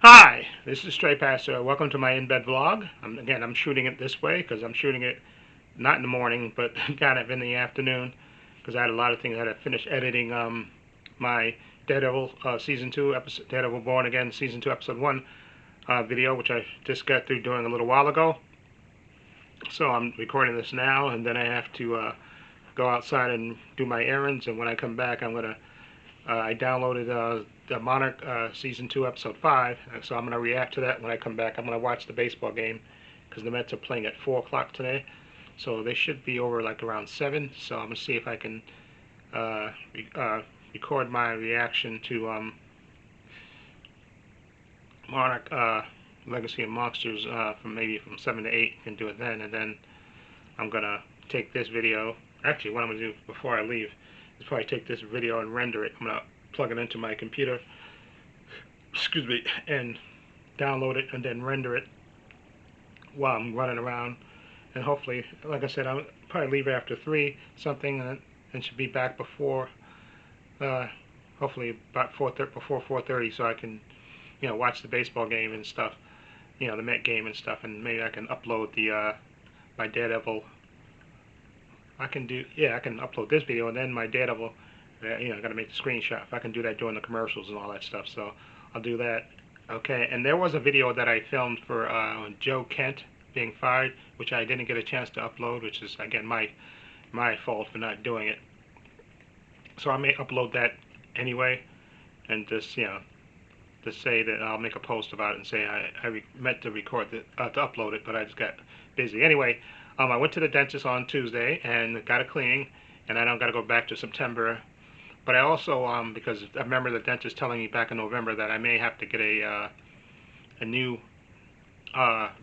Hi, this is Trepacer. Welcome to my in-bed vlog. I'm shooting it this way because I'm shooting it not in the morning, but kind of in the afternoon because I had a lot of things. I had to finish editing my Daredevil season 2 episode, Daredevil Born Again season 2 episode 1 video, which I just got through doing a little while ago. So I'm recording this now, and then I have to go outside and do my errands. And when I come back, I downloaded the Monarch season 2 episode 5, so I'm gonna react to that when I come back. I'm gonna watch the baseball game because the Mets are playing at 4 o'clock today, so they should be over like around 7. So I'm gonna see if I can record my reaction to Monarch Legacy of Monsters from 7 to 8. Can do it then, and then I'm gonna take this video. Actually, what I'm gonna do before I leave is probably take this video and render it. I'm gonna plug it into my computer, excuse me, and download it and then render it while I'm running around. And hopefully, like I said, I'll probably leave after 3 something, and should be back before, uh, hopefully about before 4:30, so I can, watch the baseball game and stuff, the Met game and stuff, and maybe I can upload the my Daredevil. I can do, yeah, I can upload this video and then my Daredevil. I got to make the screenshot. If I can do that during the commercials and all that stuff, so I'll do that. Okay, and there was a video that I filmed for Joe Kent being fired, which I didn't get a chance to upload, which is again my fault for not doing it. So I may upload that anyway, and just to say that I'll make a post about it and say I meant to record to upload it, but I just got busy. Anyway, I went to the dentist on Tuesday and got a cleaning, and I don't got to go back to September. But I also, because I remember the dentist telling me back in November that I may have to get a new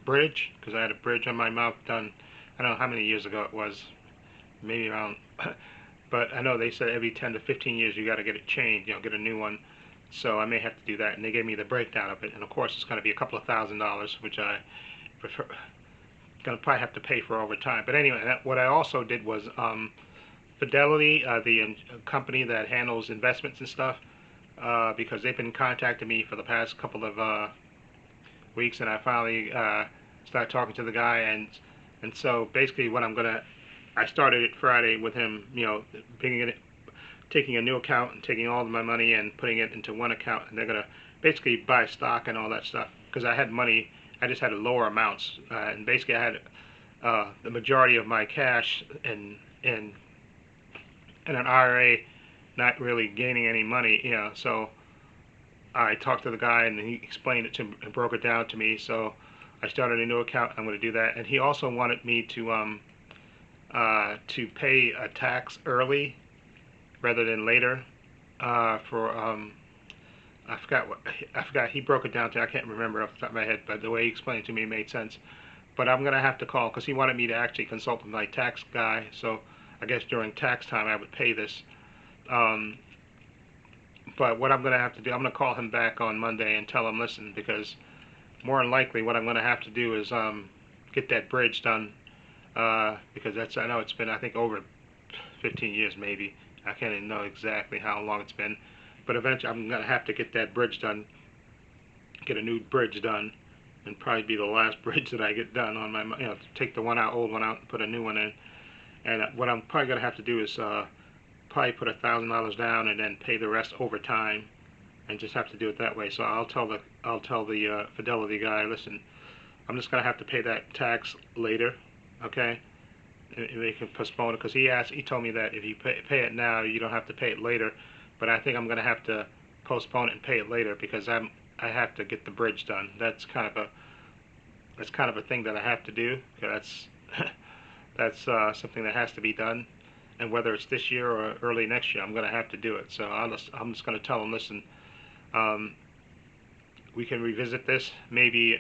bridge, because I had a bridge on my mouth done. I don't know how many years ago it was, maybe around. But I know they said every 10 to 15 years you got to get it changed, get a new one. So I may have to do that, and they gave me the breakdown of it. And of course, it's going to be a couple of $1,000s, which I prefer. Going to probably have to pay for over time. But anyway, what I also did was Fidelity, the company that handles investments and stuff, because they've been contacting me for the past couple of weeks, and I finally started talking to the guy, and so basically what I started it Friday with him, taking a new account and taking all of my money and putting it into one account, and they're gonna basically buy stock and all that stuff because I had money. I just had lower amounts, and basically I had the majority of my cash in an IRA, not really gaining any money, So I talked to the guy and he explained it to me and broke it down to me. So I started a new account. I'm going to do that, and he also wanted me to pay a tax early rather than later for I forgot he broke it down to. I can't remember off the top of my head, but the way he explained it to me made sense. But I'm gonna have to call because he wanted me to actually consult with my tax guy. So I guess during tax time I would pay this. Um, but what I'm gonna have to do, I'm gonna call him back on Monday and tell him, listen, because more than likely what I'm gonna have to do is get that bridge done because I know it's been I think over 15 years maybe. I can't even know exactly how long it's been, but eventually I'm gonna have to get that bridge done, get a new bridge done, and probably be the last bridge that I get done on my, take the old one out, and put a new one in. And what I'm probably gonna have to do is probably put $1,000 down and then pay the rest over time, and just have to do it that way. So I'll tell the Fidelity guy, listen, I'm just gonna have to pay that tax later, okay? And they can postpone it because he told me that if you pay it now, you don't have to pay it later. But I think I'm gonna have to postpone it and pay it later because I have to get the bridge done. That's kind of a thing that I have to do. That's that's something that has to be done, and whether it's this year or early next year, I'm going to have to do it. So I'm just going to tell them, listen, um, we can revisit this maybe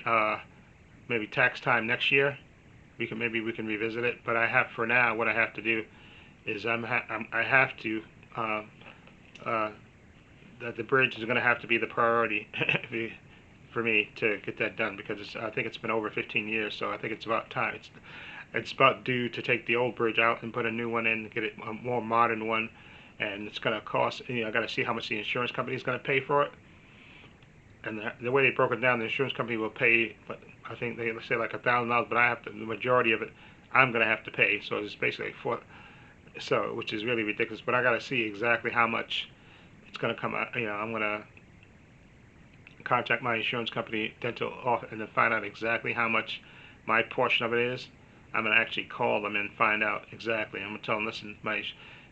tax time next year. Maybe we can revisit it. But for now, what I have to do is I have to uh, that the bridge is going to have to be the priority for me to get that done because I think it's been over 15 years, so I think it's about time. It's about due to take the old bridge out and put a new one in, get it a more modern one, and it's going to cost. I got to see how much the insurance company is going to pay for it. and the way they broke it down, the insurance company will pay, but I think they say like $1,000, but I have to, the majority of it, I'm gonna have to pay. So it's basically which is really ridiculous. But I gotta see exactly how much it's gonna come out. I'm gonna contact my insurance company, dental office, and then find out exactly how much my portion of it is. I'm gonna actually call them and find out exactly. I'm gonna tell them, listen, my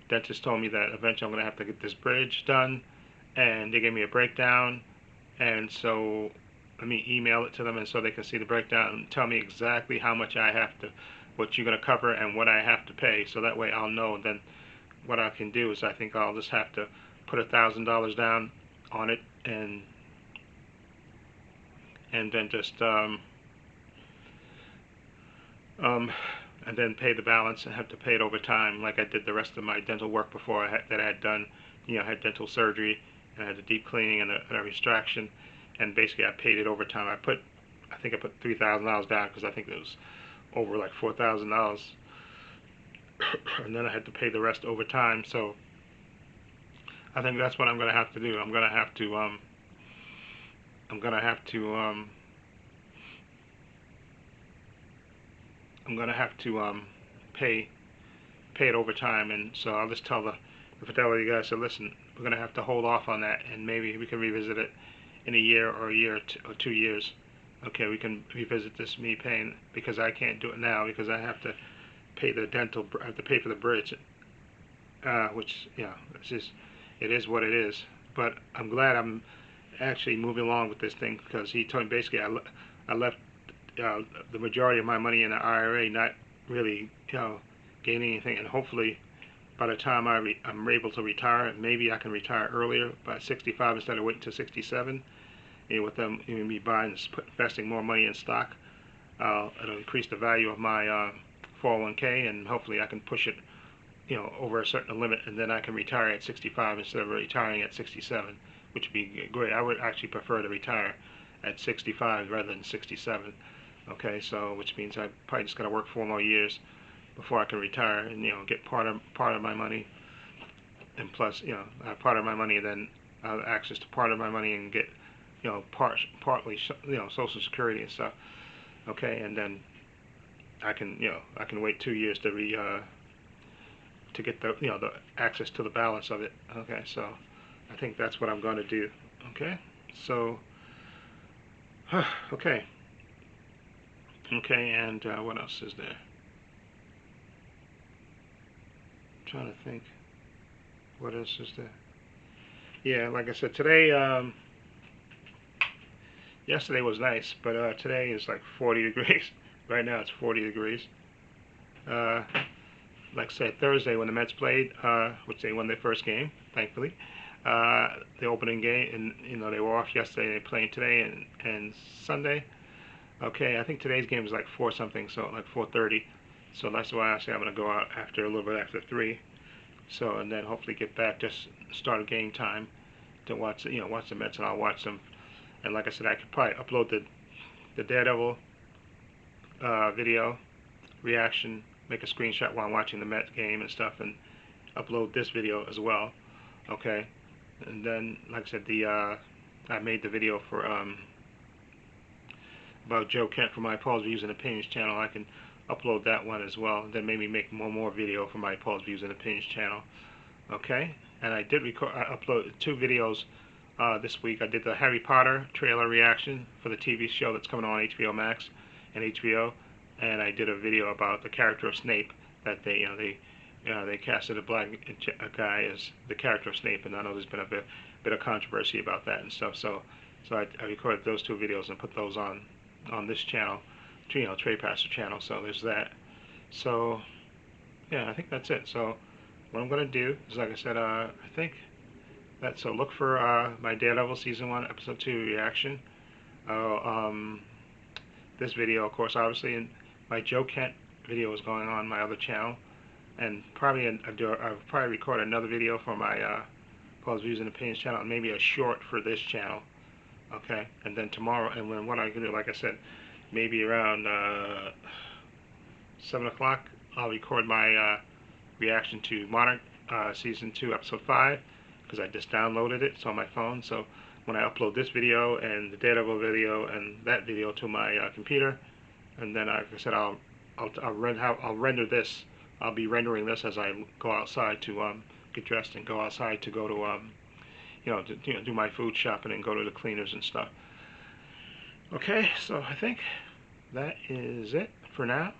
dentist told me that eventually I'm gonna have to get this bridge done, and they gave me a breakdown, and so let me email it to them, and so they can see the breakdown and tell me exactly how much I have to, what you're gonna cover, and what I have to pay. So that way I'll know. Then what I can do is I think I'll just have to put $1,000 down on it, and then just and then pay the balance and have to pay it over time, like I did the rest of my dental work before that I had done. I had dental surgery, and I had a deep cleaning and a extraction, and basically I paid it over time. I think I put $3,000 down because I think it was over like $4,000, and then I had to pay the rest over time. So I think that's what I'm gonna have to do. I'm gonna have to pay it over time, and so I'll just tell the fidelity guys, so listen, we're gonna have to hold off on that, and maybe we can revisit it in a year or 2 years. Okay, we can revisit this, me paying, because I can't do it now because I have to pay the dental. I have to pay for the bridge, which it's just, it is what it is. But I'm glad I'm actually moving along with this thing, because he told me basically I left the majority of my money in the IRA, not really gaining anything, and hopefully by the time I'm able to retire, maybe I can retire earlier by 65 instead of waiting until 67. With them, me buying, investing more money in stock, it'll increase the value of my 401k, and hopefully I can push it, over a certain limit, and then I can retire at 65 instead of retiring at 67, which would be great. I would actually prefer to retire at 65 rather than 67. Okay, so which means I probably just got to work 4 more years before I can retire, and get part of my money, and plus part of my money, and then access to part of my money, and get partly Social Security and stuff. Okay, and then I can wait 2 years to get the access to the balance of it. Okay, so I think that's what I'm going to do. Okay, so okay, and what else is there? I'm trying to think. What else is there? Yeah, like I said, today, yesterday was nice, but today is like 40 degrees. Right now it's 40 degrees. Like I said, Thursday when the Mets played, which they won their first game, thankfully, the opening game, and they were off yesterday. They're playing today and Sunday. Okay, I think today's game is like 4 something, so like 4:30. So that's why I say I'm gonna go out after a little bit after 3. So, and then hopefully get back, just start a game time to watch the Mets, and I'll watch them. And like I said, I could probably upload the Daredevil video reaction, make a screenshot while I'm watching the Mets game and stuff, and upload this video as well. Okay, and then like I said, I made the video for about Joe Kent for my Paul's Views and Opinions channel. I can upload that one as well, and then maybe make more video for my Paul's Views and Opinions channel. Okay, and I did upload 2 videos this week. I did the Harry Potter trailer reaction for the TV show that's coming on HBO Max and HBO, and I did a video about the character of Snape, that they casted a black guy as the character of Snape, and I know there's been a bit of controversy about that and stuff. So I recorded those 2 videos and put those on this channel, Trepacer channel. So there's that. So yeah, I think that's it. So what I'm gonna do is, like I said, I think that's, so look for my Daredevil season 1 episode 2 reaction. This video, of course, obviously, and my Joe Kent video is going on my other channel, and probably I'll probably record another video for my Paul's Views and Opinions channel, and maybe a short for this channel. Okay, and then tomorrow, and when what I can do, like I said, maybe around 7 o'clock, I'll record my reaction to Monarch season 2 episode 5, because I just downloaded it. It's on my phone. So when I upload this video and the Daredevil video and that video to my computer, and then like I said, I'll render this. I'll be rendering this as I go outside to get dressed and go outside to go to do my food shopping and go to the cleaners and stuff. Okay, so I think that is it for now.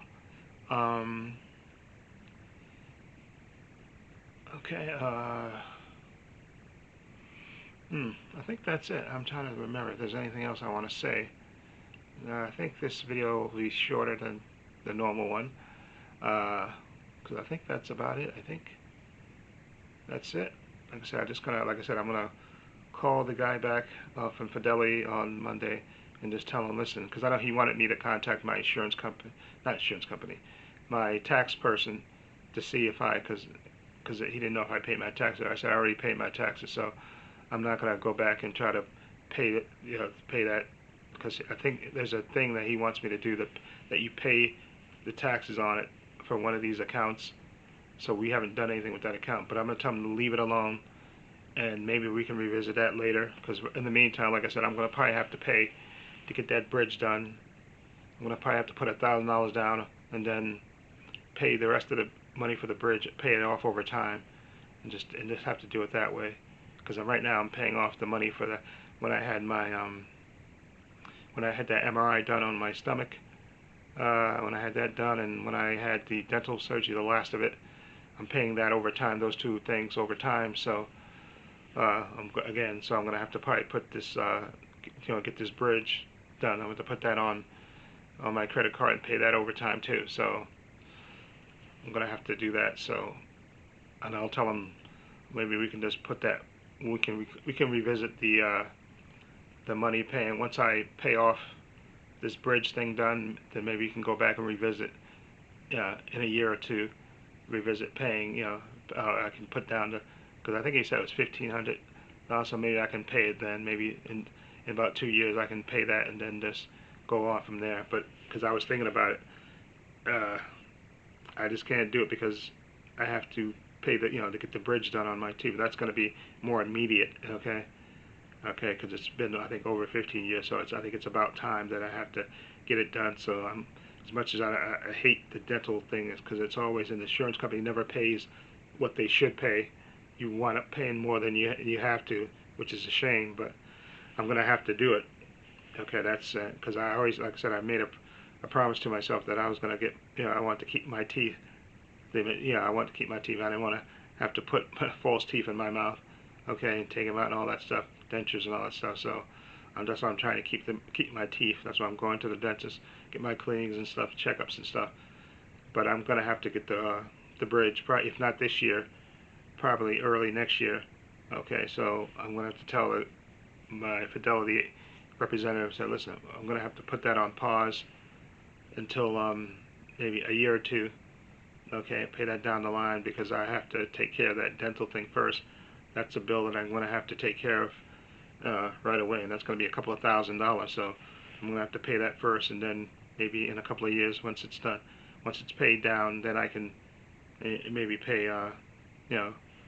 Okay, I think that's it. I'm trying to remember if there's anything else I want to say. I think this video will be shorter than the normal one, because I think that's about it. I think that's it. Like I said, I'm gonna call the guy back from Fidelity on Monday and just tell him, listen, because I know he wanted me to contact my insurance company, not insurance company, my tax person, to see if because he didn't know if I paid my taxes. I said I already paid my taxes, so I'm not gonna go back and try to pay that, because I think there's a thing that he wants me to do, that you pay the taxes on it for one of these accounts. So we haven't done anything with that account, but I'm gonna tell him to leave it alone, and maybe we can revisit that later, because in the meantime, like I said, I'm gonna probably have to pay to get that bridge done. I'm gonna probably have to put $1,000 down and then pay the rest of the money for the bridge, pay it off over time, and just have to do it that way. Because right now I'm paying off the money for when I had my when I had that MRI done on my stomach, when I had that done, and when I had the dental surgery, the last of it, I'm paying that over time, those two things over time. So I'm going to have to probably put this, get this bridge done. I'm going to put that on my credit card and pay that over time too. So I'm going to have to do that. So, and I'll tell them maybe we can just put that. We can revisit the money paying once I pay off this bridge thing done. Then maybe you can go back and revisit in a year or two. Revisit paying. I can put down because I think he said it was $1,500. So maybe I can pay it then. Maybe in about 2 years I can pay that and then just go on from there. But because I was thinking about it, I just can't do it because I have to pay to get the bridge done on my teeth. That's going to be more immediate. Okay, because it's been, I think, over 15 years. So I think it's about time that I have to get it done. So as much as I hate the dental thing, is because it's always, the insurance company never pays what they should pay. You wind up paying more than you have to, which is a shame. But I'm going to have to do it. Okay, that's because I always, like I said, I made a promise to myself that I was going to get, I want to keep my teeth. I want to keep my teeth. I didn't want to have to put false teeth in my mouth, okay, and take them out and all that stuff, dentures and all that stuff. So that's why I'm trying to keep my teeth. That's why I'm going to the dentist, get my cleanings and stuff, checkups and stuff. But I'm going to have to get the bridge, probably, if not this year, probably early next year. Okay, so I'm going to have to tell my Fidelity representative, say, listen, I'm going to have to put that on pause until maybe a year or two. Okay, pay that down the line because I have to take care of that dental thing first. That's a bill that I'm going to have to take care of right away, and that's going to be a couple of $1,000s. So I'm going to have to pay that first, and then maybe in a couple of years, once it's done, once it's paid down, then I can maybe pay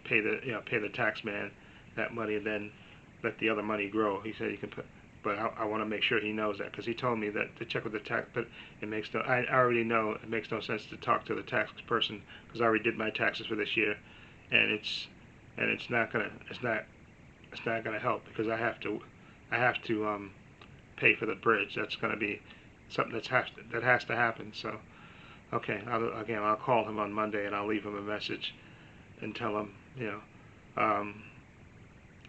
pay the tax man that money, and then let the other money grow. He said you can put. But I want to make sure he knows that, because he told me that to check with the tax. But it makes no. I already know it makes no sense to talk to the tax person because I already did my taxes for this year, and it's not gonna help because I have to pay for the bridge. That's gonna be something that has to happen. So okay, I'll call him on Monday and I'll leave him a message and tell him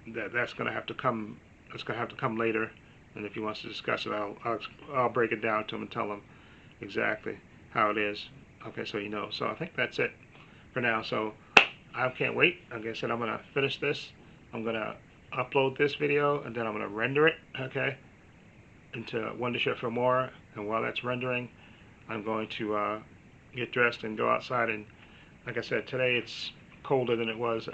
that's gonna have to come. That's gonna have to come later. And if he wants to discuss it, I'll break it down to him and tell him exactly how it is. Okay, so So I think that's it for now. So I can't wait. Like I said, I'm gonna finish this. I'm gonna upload this video and then I'm gonna render it. Okay, into Wondership for more. And while that's rendering, I'm going to get dressed and go outside. And like I said, today it's colder than it was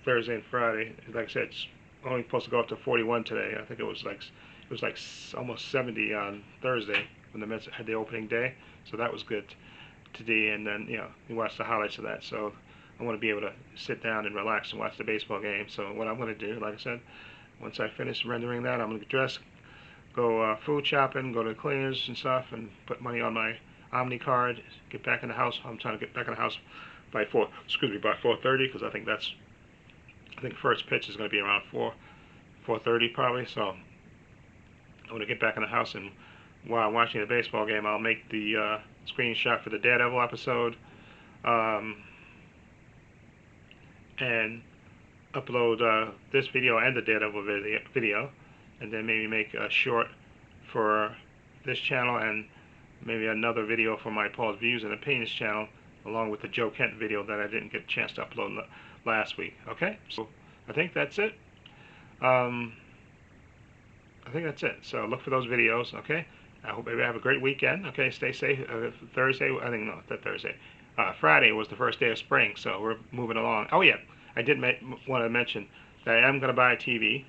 Thursday and Friday. Like I said, it's only supposed to go up to 41 today. I think it was like almost 70 on Thursday when the Mets had the opening day. So that was good today. And then you watch the highlights of that. So I want to be able to sit down and relax and watch the baseball game. So what I'm going to do, like I said, once I finish rendering that, I'm going to get dressed, go food shopping, go to cleaners and stuff, and put money on my Omni card. Get back in the house. I'm trying to get back in the house by 4:30, because I think first pitch is going to be around 4:30 probably. So I'm going to get back in the house, and while I'm watching the baseball game, I'll make the screenshot for the Daredevil episode, and upload this video and the Daredevil video, and then maybe make a short for this channel, and maybe another video for my Paul's Views and Opinions channel, along with the Joe Kent video that I didn't get a chance to upload last week. Okay, so I think that's it. So look for those videos. Okay, I hope everybody have a great weekend. Okay, stay safe. Thursday, I think, no, that Thursday. Friday was the first day of spring, so we're moving along. Oh yeah, I did want to mention that I am going to buy a TV.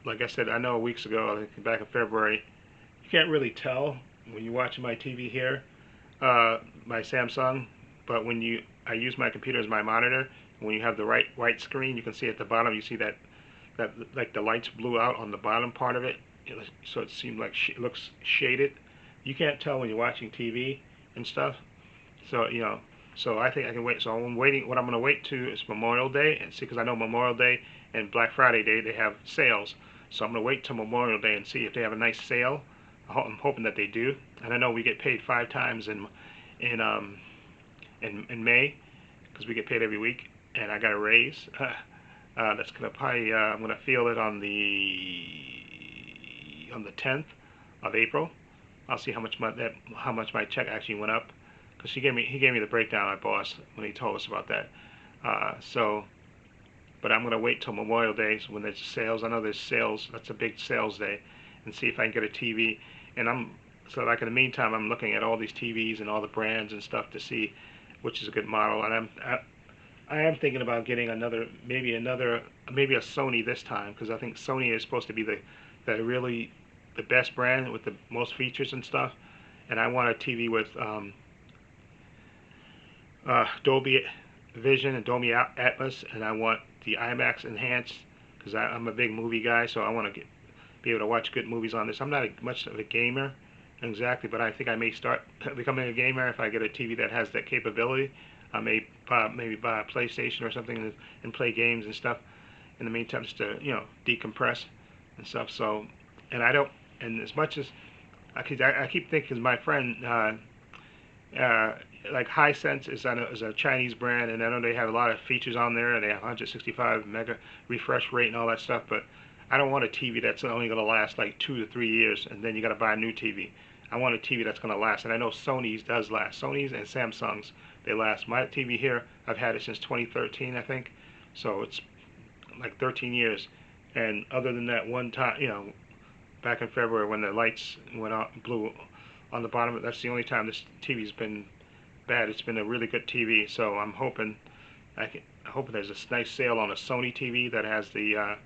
Like I said, I know weeks ago, I think back in February, you can't really tell when you're watching my TV here, my Samsung, but when I use my computer as my monitor, when you have the white screen, you can see at the bottom, you see that like the lights blew out on the bottom part of it, so it seemed like it looks shaded. You can't tell when you're watching TV and stuff. So so I think I can wait. So I'm waiting. What I'm going to wait to is Memorial Day, and see, because I know Memorial Day and Black Friday Day they have sales. So I'm going to wait till Memorial Day and see if they have a nice sale. I'm hoping that they do. And I know we get paid 5 times in May, because we get paid every week, and I got a raise. That's gonna probably I'm gonna feel it on the 10th of April. I'll see how much my check actually went up, because he gave me the breakdown, my boss, when he told us about that. But I'm gonna wait till Memorial Day, so when there's sales. I know there's sales. That's a big sales day, and see if I can get a TV. And so like in the meantime, I'm looking at all these TVs and all the brands and stuff to see which is a good model. And I am thinking about getting maybe a Sony this time, because I think Sony is supposed to be the best brand with the most features and stuff. And I want a TV with Dolby Vision and Dolby Atmos, and I want the IMAX enhanced, because I'm a big movie guy, so I want to be able to watch good movies on this. I'm not much of a gamer exactly, but I think I may start becoming a gamer if I get a TV that has that capability. I may maybe buy a PlayStation or something and play games and stuff in the meantime, just to decompress and stuff. So, and as much as I keep thinking, my friend like Hisense is a Chinese brand, and I know they have a lot of features on there, and they have 165 mega refresh rate and all that stuff, but I don't want a TV that's only going to last like 2 to 3 years, and then you got to buy a new TV. I want a TV that's going to last, and I know Sony's does last. Sony's and Samsung's, they last. My TV here, I've had it since 2013, I think, so it's like 13 years. And other than that one time, back in February when the lights went out, blew on the bottom, that's the only time this TV's been bad. It's been a really good TV, so I'm hoping there's a nice sale on a Sony TV that has the.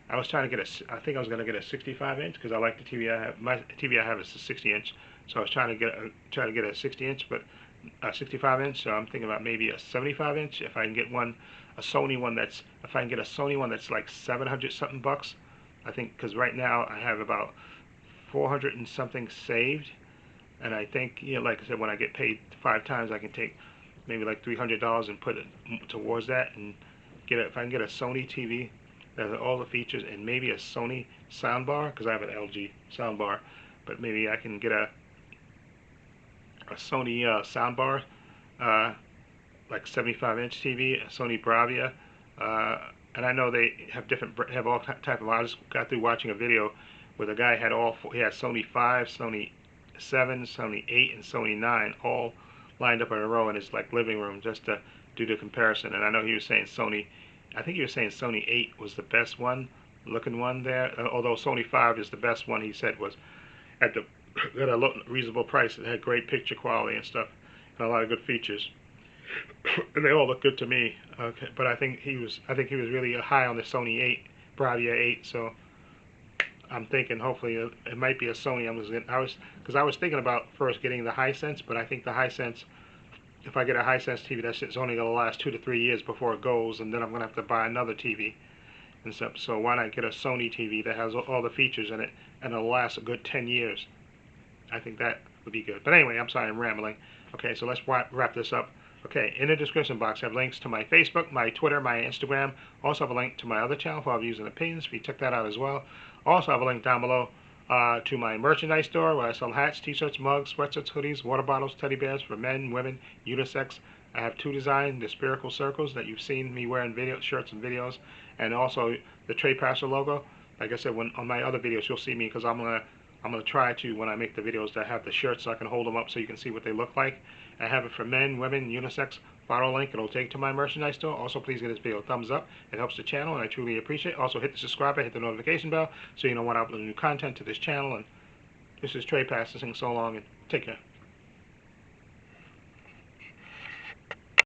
I was trying to get I think I was going to get a 65-inch, because I like the TV I have. My TV I have is a 60-inch, so I was trying to get a 60-inch, but a 65-inch. So I'm thinking about maybe a 75-inch if I can get one, if I can get a Sony one that's like 700 something bucks. I think, because right now I have about 400 and something saved, and I think, like I said, when I get paid 5 times, I can take maybe like $300 and put it towards that, and if I can get a Sony TV that has all the features, and maybe a Sony soundbar, because I have an LG soundbar, but maybe I can get a Sony soundbar, like 75-inch TV, a Sony Bravia, and I know they have all type of. I just got through watching a video where the guy had he had Sony 5, Sony 7, Sony 8, and Sony 9 all lined up in a row in his living room, just to do the comparison. And I know he was saying I think he was saying Sony 8 was the best looking one there, although Sony 5 is the best one. He said was at a reasonable price. It had great picture quality and stuff, and a lot of good features, and they all look good to me. Okay, but I think he was really high on the Sony 8, Bravia 8. So I'm thinking hopefully it might be a Sony. Because I was thinking about first getting the Hisense, but I think the Hisense if I get a Hisense TV, that shit's only gonna last 2 to 3 years before it goes, and then I'm gonna have to buy another TV and stuff. So why not get a Sony TV that has all the features in it and it'll last a good 10 years? I think that would be good. But anyway, I'm sorry, I'm rambling. Okay, so let's wrap this up. Okay, in the description box, I have links to my Facebook, my Twitter, my Instagram. Also have a link to my other channel for views and opinions. If you check that out as well. Also have a link down below to my merchandise store where I sell hats, t-shirts, mugs, sweatshirts, hoodies, water bottles, teddy bears for men, women, unisex. I have 2 designs, the spherical circles that you've seen me wear in shirts and videos, and also the Trepacer logo. Like I said, on my other videos, you'll see me because I'm gonna try to, when I make the videos, to have the shirts so I can hold them up so you can see what they look like. I have it for men, women, unisex. Follow link, it'll take to my merchandise store. Also, please give this video a thumbs up. It helps the channel, and I truly appreciate it. Also, hit the subscribe button, hit the notification bell, so you know when I upload new content to this channel. And this is Trepacer saying so long, and take care.